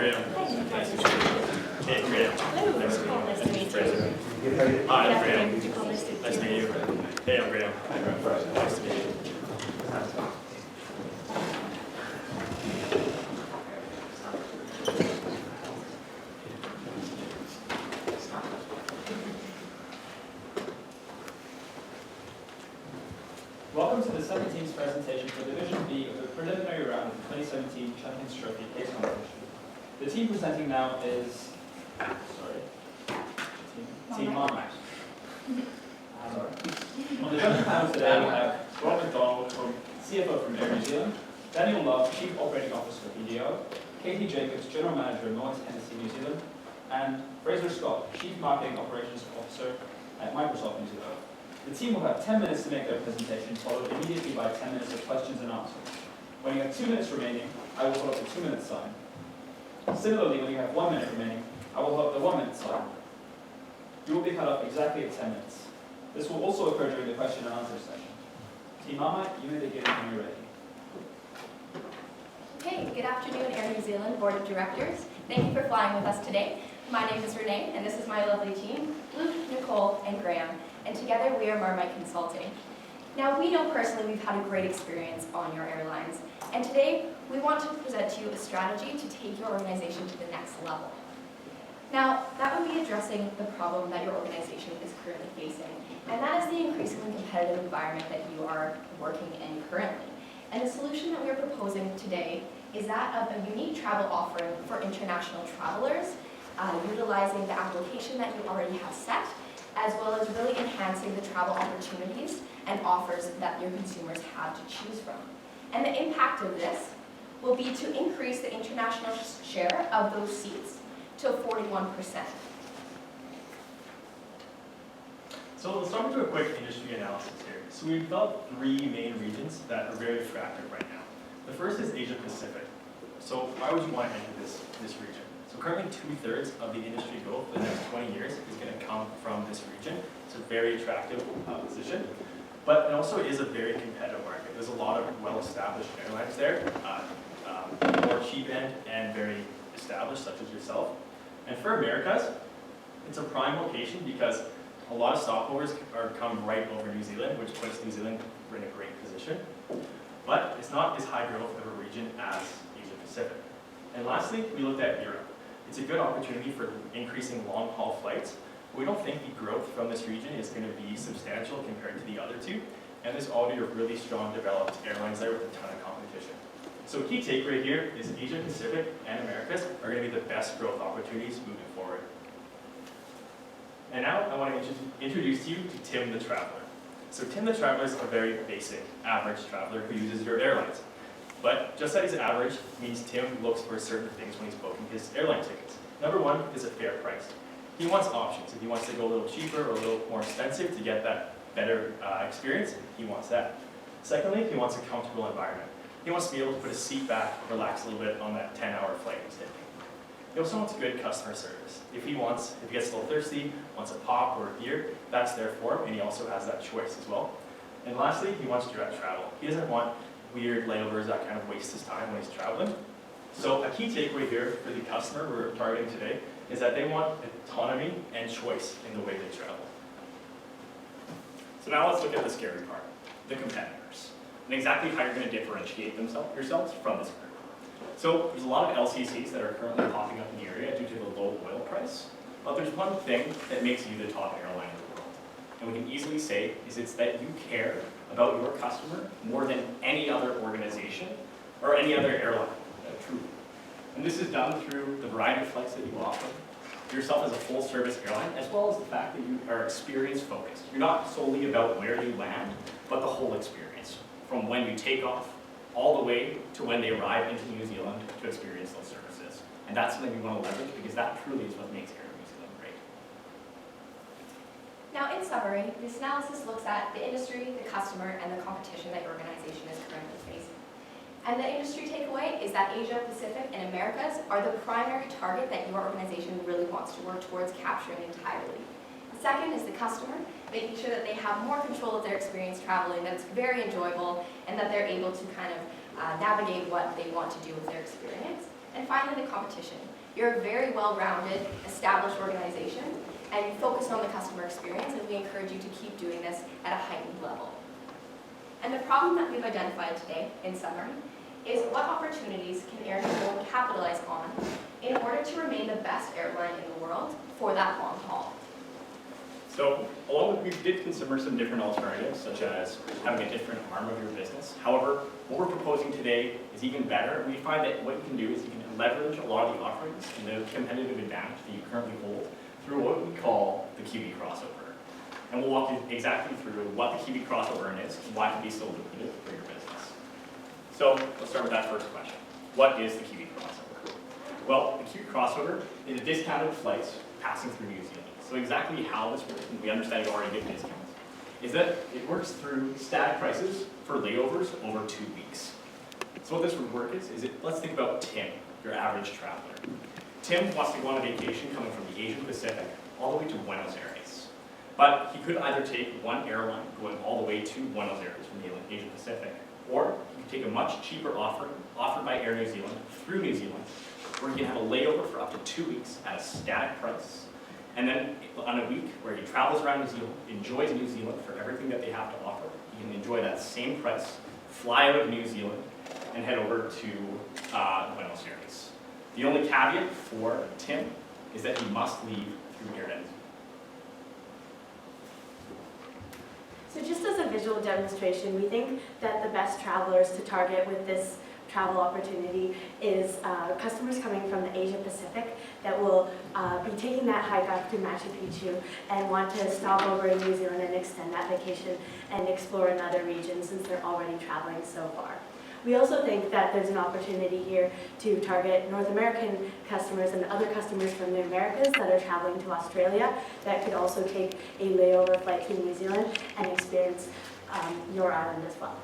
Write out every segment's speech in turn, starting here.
Graham. Nice to meet you. Hey, Graham. Hello. Nice to meet you. Nice to meet you. Fraser. Good Hi, I'm afternoon. Graham. Would you call this to Nice to meet you. Hey, I'm Graham. Nice to meet you. Welcome to the 17th presentation for Division B of the preliminary round of the 2017 Champions Trophy Case Competition. The team presenting now is, Team Marmite. On the judging panel today we have Rob McDonald, CFO from Air New Zealand, Daniel Love, Chief Operating Officer of BDO, Katie Jacobs, General Manager of North Tennessee, New Zealand, and Fraser Scott, Chief Marketing Operations Officer at Microsoft New Zealand. The team will have 10 minutes to make their presentation, followed immediately by 10 minutes of questions and answers. When you have 2 minutes remaining, I will hold up the 2-minute sign. Similarly, when you have 1 minute remaining, I will hold up the 1-minute sign. You will be cut off exactly at 10 minutes. This will also occur during the question and answer session. Team Marmite, you may begin when you're ready. Okay, good afternoon, Air New Zealand Board of Directors. Thank you for flying with us today. My name is Renee, and this is my lovely team, Luke, Nicole, and Graham. And together we are Marmite Consulting. Now, we know personally we've had a great experience on your airlines, and today we want to present to you a strategy to take your organization to the next level. Now, that would be addressing the problem that your organization is currently facing, and that is the increasingly competitive environment that you are working in currently. And the solution that we are proposing today is that of a unique travel offering for international travelers, utilizing the application that you already have set, as well as really enhancing the travel opportunities and offers that your consumers have to choose from. And the impact of this will be to increase the international share of those seats to 41%. So let's start into a quick industry analysis here. So we've developed 3 main regions that are very attractive right now. The first is Asia Pacific. So why would you want to enter this region? So currently 2/3 of the industry growth for the next 20 years is going to come from this region. It's a very attractive position. But it also is a very competitive market. There's a lot of well-established airlines there, more cheap end and very established, such as yourself. And for Americas, it's a prime location because a lot of stopovers come right over New Zealand, which puts New Zealand in a great position. But it's not as high growth of a region as Asia Pacific. And lastly, we looked at Europe. It's a good opportunity for increasing long-haul flights. We don't think the growth from this region is going to be substantial compared to the other two. And there's already a really strong developed airlines there with a ton of competition. So key takeaway here is Asia Pacific and Americas are going to be the best growth opportunities moving forward. And now I want to introduce you to Tim the Traveler. So Tim the Traveler is a very basic, average traveler who uses your airlines. But just that he's average means Tim looks for certain things when he's booking his airline tickets. Number 1 is a fair price. He wants options. If he wants to go a little cheaper or a little more expensive to get that better experience, he wants that. Secondly, he wants a comfortable environment. He wants to be able to put his seat back, relax a little bit on that 10-hour flight he's taking. He also wants good customer service. If he gets a little thirsty, wants a pop or a beer, that's there for him, and he also has that choice as well. And lastly, he wants direct travel. He doesn't want weird layovers that kind of waste his time when he's traveling. So a key takeaway here for the customer we're targeting today is that they want autonomy and choice in the way they travel. So now let's look at the scary part, the competitors, and exactly how you're going to differentiate yourselves from this group. So there's a lot of LCCs that are currently popping up in the area due to the low oil price, but there's one thing that makes you the top airline in the world. And we can easily say is it's that you care about your customer more than any other organization or any other airline, truly. And this is done through the variety of flights that you offer, yourself as a full-service airline, as well as the fact that you are experience-focused. You're not solely about where you land, but the whole experience, from when you take off all the way to when they arrive into New Zealand to experience those services. And that's something we want to leverage because that truly is what makes Air New Zealand great. Now, in summary, this analysis looks at the industry, the customer, and the competition that your organization is currently facing. And the industry takeaway is that Asia Pacific and Americas are the primary target that your organization really wants to work towards capturing entirely. The second is the customer, making sure that they have more control of their experience traveling, that it's very enjoyable, and that they're able to kind of navigate what they want to do with their experience. And finally, the competition. You're a very well-rounded, established organization, and you focus on the customer experience, and we encourage you to keep doing this at a heightened level. And the problem that we've identified today, in summary, is what opportunities can Air New Zealand capitalize on in order to remain the best airline in the world for that long haul. So, along with, we did consider some different alternatives, such as having a different arm of your business. However, what we're proposing today is even better. We find that what you can do is you can leverage a lot of the offerings and the competitive advantage that you currently hold through what we call the Kiwi crossover. And we'll walk you exactly through what the Kiwi crossover is and why it can be so lucrative for your business. So, let's start with that first question. What is the Kiwi crossover? Well, the Kiwi crossover is a discounted flights passing through New Zealand. So exactly how this works, and we understand you already get discounts, is that it works through static prices for layovers over 2 weeks. So what this would work is let's think about Tim, your average traveler. Tim wants to go on a vacation coming from the Asian Pacific all the way to Buenos Aires. But he could either take one airline going all the way to Buenos Aires from the Asian Pacific, or he could take a much cheaper offer offered by Air New Zealand through New Zealand, where he can have a layover for up to 2 weeks at a static price. And then on a week where he travels around New Zealand, enjoys New Zealand for everything that they have to offer, he can enjoy that same price, fly out of New Zealand, and head over to Buenos Aires. The only caveat for Tim is that he must leave through Air New Zealand. So just as a visual demonstration, we think that the best travelers to target with this travel opportunity is customers coming from the Asia Pacific that will be taking that hike up to Machu Picchu and want to stop over in New Zealand and extend that vacation and explore another region since they're already traveling so far. We also think that there's an opportunity here to target North American customers and other customers from the Americas that are traveling to Australia that could also take a layover flight to New Zealand and experience your island as well.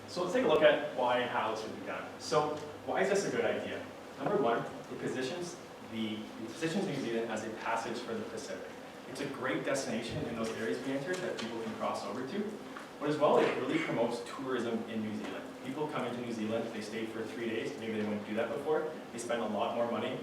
So let's take a look at why and how this would be done. So why is this a good idea? Number one, it positions New Zealand as a passage for the Pacific. It's a great destination in those areas we entered that people can cross over to. But as well, it really promotes tourism in New Zealand. People come into New Zealand, they stay for 3 days, maybe they wouldn't do that before. They spend a lot more money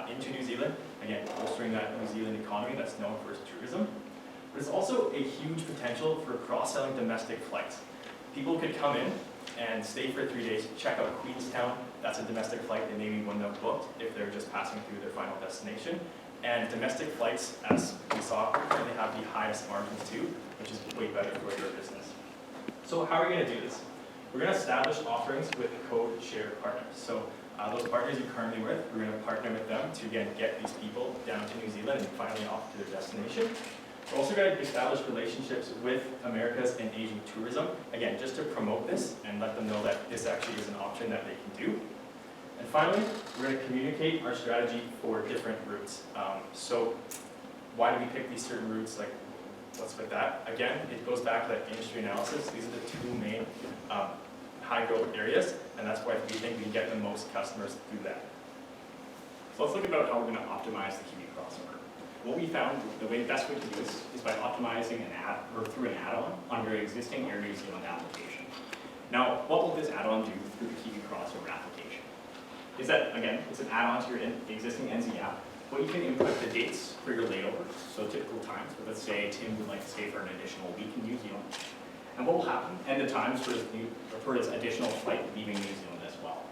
into New Zealand, again, bolstering that New Zealand economy that's known for its tourism. But it's also a huge potential for cross-selling domestic flights. People could come in and stay for 3 days, check out Queenstown. That's a domestic flight they maybe wouldn't have booked if they're just passing through their final destination. And domestic flights, as we saw, currently have the highest margins too, which is way better for your business. So how are we going to do this? We're going to establish offerings with code share partners. So those partners you're currently with, we're going to partner with them to, again, get these people down to New Zealand and finally off to their destination. We're also going to establish relationships with Americas and Asian tourism, again, just to promote this and let them know that this actually is an option that they can do. And finally, we're going to communicate our strategy for different routes. So why do we pick these certain routes? Like, what's with that? Again, it goes back to that industry analysis. These are the two main high growth areas, and that's why we think we can get the most customers through that. So let's look about how we're going to optimize the Kiwi crossover. What we found, the best way to do this is by optimizing through an add-on on your existing Air New Zealand application. Now, what will this add-on do through the Kiwi crossover application? Is that, again, it's an add-on to your existing NZ app, but you can input the dates for your layover, so typical times. So let's say Tim would like to stay for an additional week in New Zealand. And what will happen, and the times for his additional flight leaving New Zealand as well.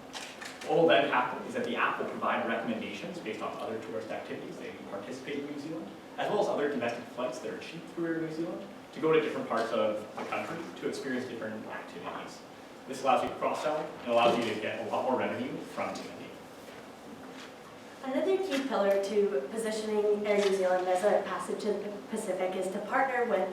What will then happen is that the app will provide recommendations based on other tourist activities that you participate in New Zealand, as well as other domestic flights that are cheap through Air New Zealand to go to different parts of the country to experience different activities. This allows you to cross-sell and allows you to get a lot more revenue from Timothy. Another key pillar to positioning Air New Zealand as a passage to the Pacific is to partner with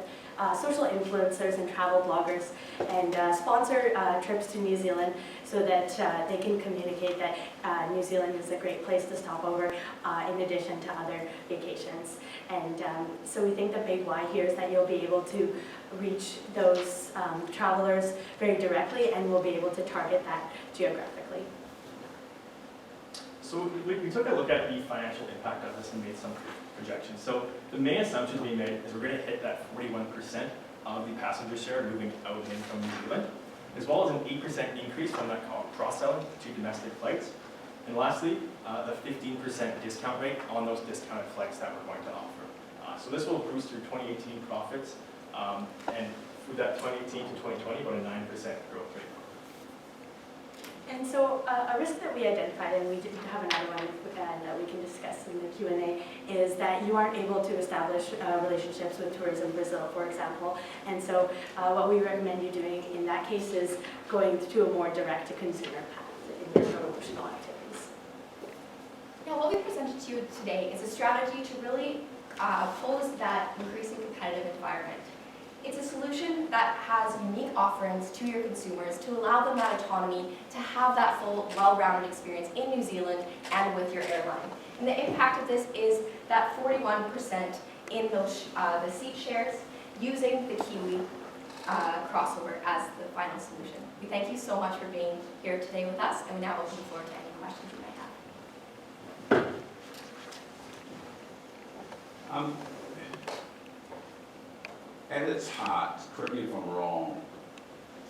social influencers and travel bloggers and sponsor trips to New Zealand so that they can communicate that New Zealand is a great place to stop over in addition to other vacations. And so we think the big why here is that you'll be able to reach those travelers very directly and we'll be able to target that geographically. So we took a look at the financial impact of this and made some projections. So the main assumption we made is we're going to hit that 41% of the passenger share moving out and in from New Zealand. as well as an 8% increase from that cross-selling to domestic flights. And lastly, the 15% discount rate on those discounted flights that we're going to offer. So this will boost your 2018 profits, and through that 2018 to 2020, about a 9% growth rate. And so a risk that we identified, and we did have another one that we can discuss in the Q&A, is that you aren't able to establish relationships with Tourism Brazil, for example. And so what we recommend you doing in that case is going to a more direct-to-consumer path in your promotional activities. Now, what we presented to you today is a strategy to really pose that increasing competitive environment. It's a solution that has unique offerings to your consumers to allow them that autonomy to have that full, well-rounded experience in New Zealand and with your airline. And the impact of this is that 41% in those, the seat shares using the Kiwi crossover as the final solution. We thank you so much for being here today with us, and we now open the floor to any questions you may have. At its heart, correct me if I'm wrong,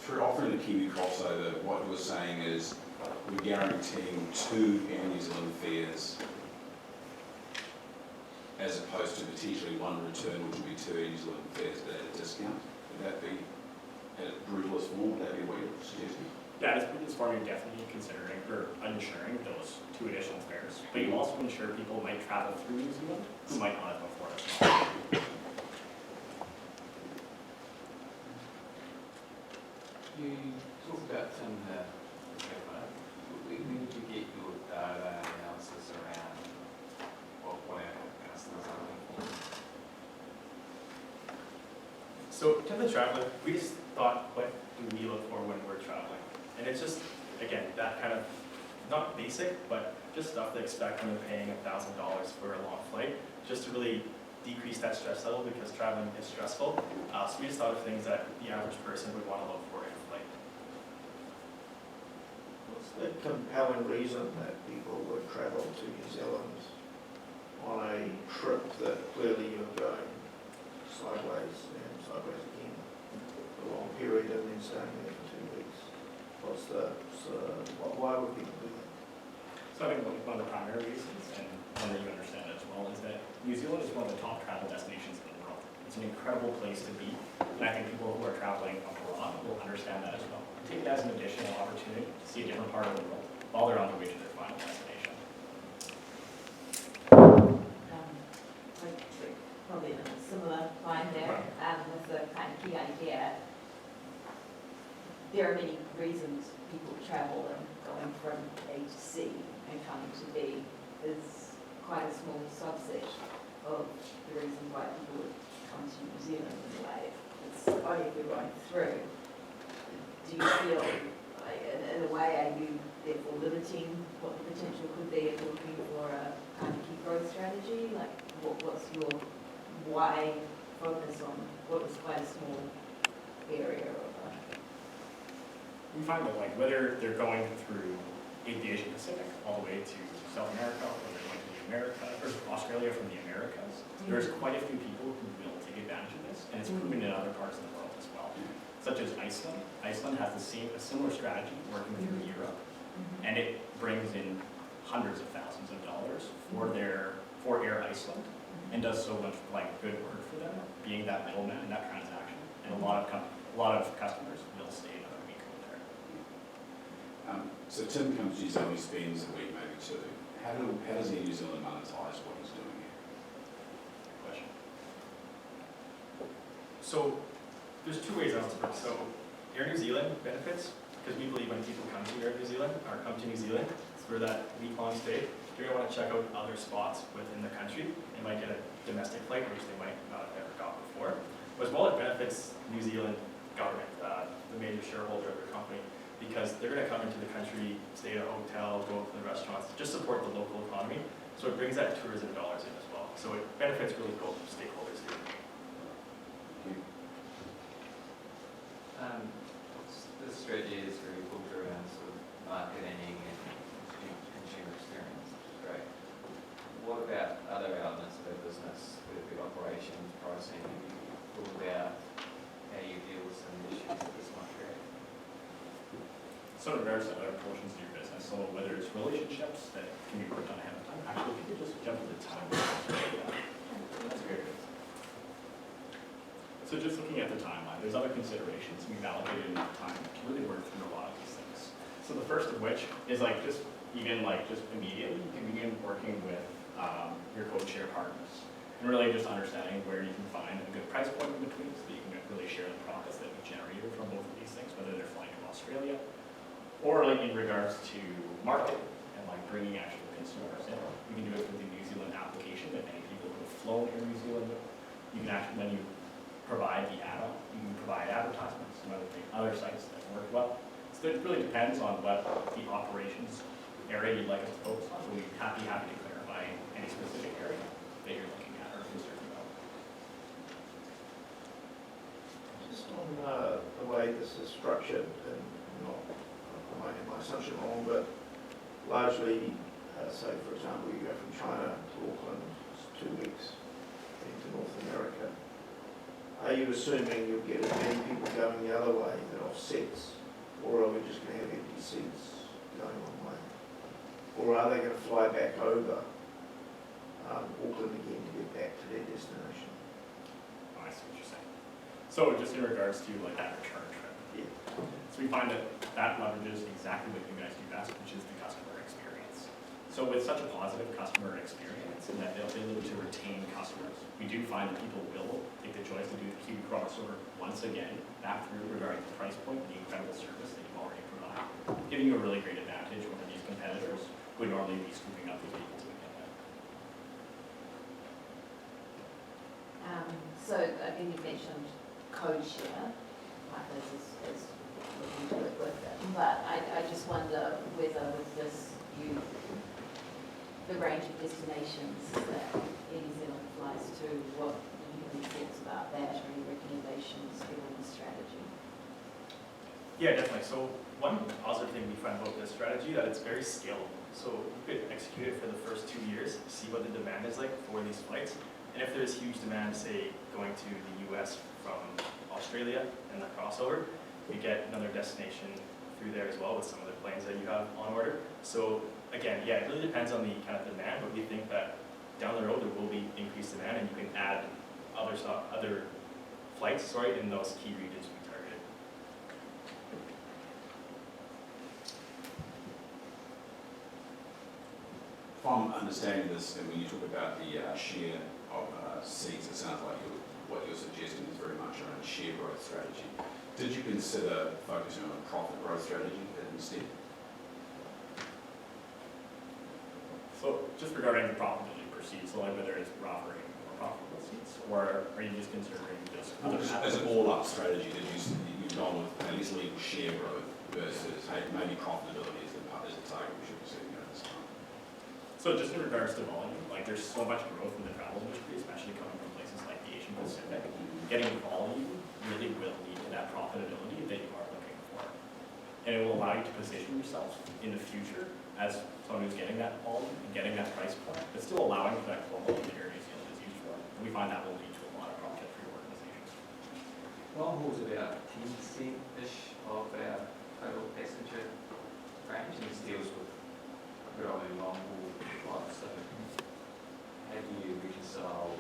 through offering the Kiwi crossover, what you were saying is we're guaranteeing 2 Air New Zealand fares as opposed to potentially 1 return, which would be 2 Air New Zealand fares at a discount. Would that be, at its brutalist form, would that be what you're suggesting? Yeah, it's for you definitely considering or insuring those 2 additional fares. But you also ensure people might travel through New Zealand who might not have before as well. You talked about some, when did you get your data analysis around what our customers are looking for? So to the traveler, we just thought, what do we look for when we're traveling? And it's just, again, that kind of, not basic, but just stuff to expect when you're paying $1,000 for a long flight, just to really decrease that stress level because traveling is stressful. So we just thought of things that the average person would want to look for in a flight. What's the compelling reason that people would travel to New Zealand on a trip that clearly you're going sideways and sideways again for a long period and then staying there for 2 weeks? Why would people do that? So I think one of the primary reasons, and one that you understand as well, is that New Zealand is one of the top travel destinations in the world. It's an incredible place to be, and I think people who are traveling abroad will understand that as well. Take it as an additional opportunity to see a different part of the world while they're on their way to their final destination. Probably in a similar line there, with the kind of key idea. There are many reasons people travel, and going from A to C and coming to B is quite a small subset of the reasons why people would come to New Zealand in a way. It's only if we're going through. Do you feel, like, in a way, are you therefore limiting what the potential could be if you're looking for a kind of key growth strategy? Like, what's your why focus on what was quite a small area of We find that like whether they're going through the Asia Pacific all the way to South America, or they're going to the or Australia from the Americas, there's quite a few people who will take advantage of this, and it's proven in other parts of the world as well, such as Iceland. Iceland has a similar strategy working through Europe, and it brings in hundreds of thousands of dollars for Air Iceland, and does so much like good work for them, being that middleman in that transaction. And a lot of customers will stay another week over there. So Tim comes to New Zealand, he spends a week, maybe 2. How does he in New Zealand monetize what he's doing here? Good question. So there's 2 ways out to it. So Air New Zealand benefits, because we believe when people come to Air New Zealand, or come to New Zealand for that week-long stay, they're going to want to check out other spots within the country. They might get a domestic flight, which they might not have ever got before. But as well, it benefits New Zealand government, the major shareholder of the company, because they're going to come into the country, stay at a hotel, go to the restaurants, just support the local economy. So it brings that tourism dollars in as well. So it benefits really both stakeholders here. The strategy is very built around sort of marketing and consumer experience, which is great. What about other elements of our business, whether it be operations, pricing? Have you thought about how you deal with some issues that this might create? So in regards to other portions of your business, so whether it's relationships that can be worked on ahead of time, actually, if you could just jump to the time. That's very good. So just looking at the timeline, there's other considerations. We've allocated enough time to really work through a lot of these things. So the first of which is like just immediately, you can begin working with your code share partners and really just understanding where you can find a good price point in between so that you can really share the profits that we generated from both of these things, whether they're flying to Australia or like in regards to market and like bringing actual consumers in. You can do it with the New Zealand application that many people who have flown in New Zealand. You can actually, when you provide the add-on, you can provide advertisements and other sites that work well. So it really depends on what the operations area you'd like us to focus on. So we'd happy to clarify any specific area that you're looking at or concerned about. Just on the way this is structured, and not, I might have my assumption wrong, but largely, say for example, you go from China to Auckland, it's 2 weeks, into North America. Are you assuming you'll get as many people going the other way that offsets, or are we just going to have empty seats going one way? Or are they going to fly back over Auckland again to get back to their destination? Oh, I see what you're saying. So just in regards to like that return trip. Yeah. So we find that leverages exactly what you guys do best, which is the customer experience. So with such a positive customer experience and that ability to retain customers, we do find that people will take the choice to do the Kiwi crossover once again, back through regarding the price point and the incredible service that you've already provided, giving you a really great advantage over these competitors who would normally be scooping up these people to begin with. So, I mean, you mentioned code share, Michael is looking to it with them, but I just wonder whether with this, the range of destinations that Air New Zealand flies to, what you have any thoughts about that or any recommendations given the strategy? Yeah, definitely. So one positive thing we find about this strategy that it's very scalable. So you could execute it for the first 2 years, see what the demand is like for these flights. And if there's huge demand, say, going to the US from Australia and the crossover, you get another destination through there as well with some of the planes that you have on order. So again, yeah, it really depends on the kind of demand, but we think that down the road there will be increased demand and you can add other flights, in those key regions we targeted. If I'm understanding this, and when you talk about the share of seats, it sounds like what you're suggesting is very much around share growth strategy. Did you consider focusing on a profit growth strategy instead? So just regarding the profitability per seat, so like whether it's offering more profitable seats, or are you just considering just other As an all-up strategy, you've gone with at least legal share growth versus, hey, maybe profitability is the target we should be setting at this time? So just in regards to volume, like there's so much growth in the travel industry, especially coming from places like the Asian Pacific. Getting volume really will lead to that profitability that you are looking for. And it will allow you to position yourself in the future as someone who's getting that volume and getting that price point, but still allowing for that global that Air New Zealand is used for. And we find that will lead to a lot of profit for your organizations. Long haul's about 10%-ish of our total passenger range, and this deals with predominantly long haul flights. So how do you reconcile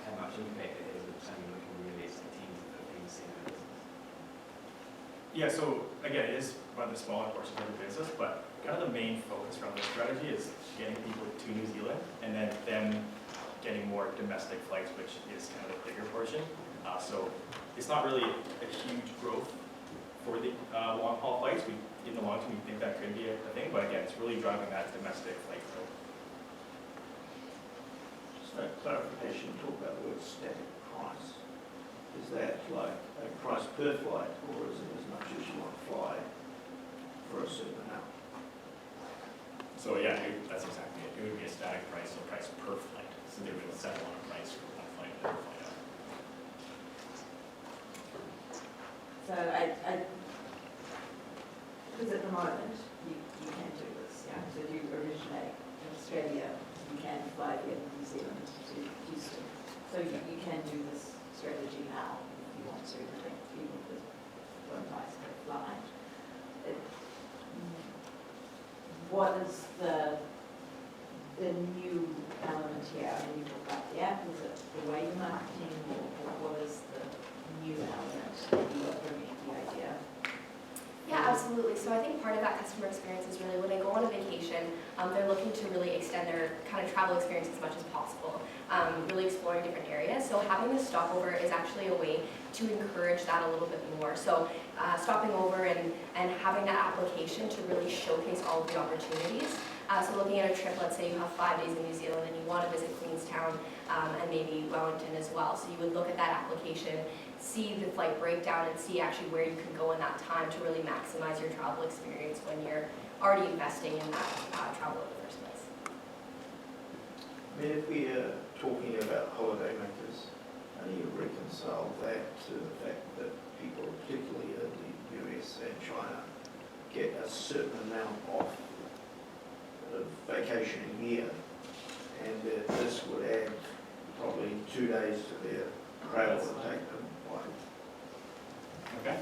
how much impact it has if something looking really less than 10 to 15% of business? Yeah, so again, it is one of the smaller portions of the business, but kind of the main focus around this strategy is getting people to New Zealand and then them getting more domestic flights, which is kind of the bigger portion. So it's not really a huge growth for the long haul flights. In the long term, we think that could be a thing, but again, it's really driving that domestic flight growth. Just a clarification, talk about the word static price. Is that like a price per flight, or is it as much as you want to fly for a certain amount? So yeah, that's exactly it. It would be a static price, so price per flight. So they would settle on a price for one flight and every flight out. So because at the moment, you can do this, yeah, so you originate in Australia, you can fly via New Zealand to Houston. So you can do this strategy now if you want to, I think, even with one price per flight. what is the new element here? I mean, you talk about the app, is it the way you're marketing, or what is the new element that you are bringing the idea? Yeah, absolutely. So I think part of that customer experience is really when they go on a vacation, they're looking to really extend their kind of travel experience as much as possible, really exploring different areas. So having this stopover is actually a way to encourage that a little bit more. So stopping over and having that application to really showcase all of the opportunities. So looking at a trip, let's say you have 5 days in New Zealand and you want to visit Queenstown and maybe Wellington as well. So you would look at that application, see the flight breakdown, and see actually where you can go in that time to really maximize your travel experience when you're already investing in that travel in the first place. I mean, if we are talking about holiday makers, how do you reconcile that to the fact that people, particularly in the US and China, get a certain amount off of vacation a year, and that this would add probably 2 days to their travel and take them, like, Okay.